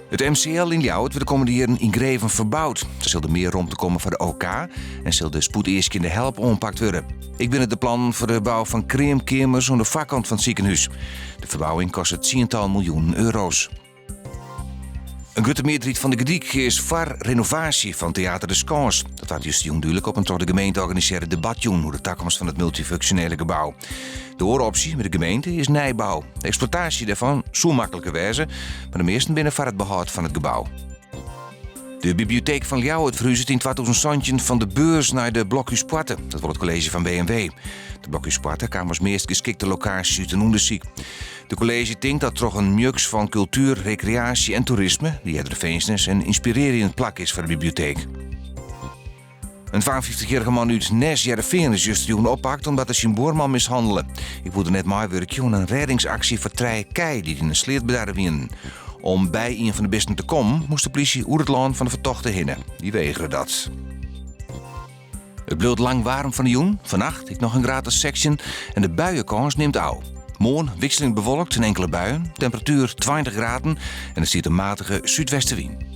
Het MCL in Ljouwert wordt de komende jaren in Greven verbouwd. Er zal er meer ruimte komen voor de OK en zal de spoedeiskundige help ompakt worden. Ik ben het de plan voor de bouw van creamkamers aan de voorkant van het ziekenhuis. De verbouwing kost het tiental miljoen euro's. Een grote meerderheid van de kritiek is voor renovatie van Theater de Skans. Dat had juist duidelijk op een door de gemeente organiseerde debat hoe de toekomst van het multifunctionele gebouw. De hooroptie met de gemeente is nijbouw. De exploitatie daarvan zou makkelijker wezen, maar de meesten binnen voor het behoud van het gebouw. De bibliotheek van Ljouwert verhuist in 2000 van de beurs naar de Blokhuis Poitte. Dat wordt het college van BMW. De Blokhuis Poitte kwam als meest geschikte locatie uit de Noenderziek. De college denkt dat toch een mix van cultuur, recreatie en toerisme, die het feestjes en inspirerend plak is voor de bibliotheek. Een 52-jarige man uit Nes, Heerenveen is juist oppakt omdat hij zijn boorman mishandelen. Ik wilde net maar werkje aan een reddingsactie voor 3 kei die in een sleetbedarre wien. Om bij een van de besten te komen, moest de politie oer het land van de vertochten hinnen. Die weigeren dat. Het bleef lang warm van de joen. Vannacht ik nog een gratis section en de buienkans neemt au. Morgen wisselend bewolkt en enkele buien. Temperatuur 20 graden en er zit een matige zuidwestenwind.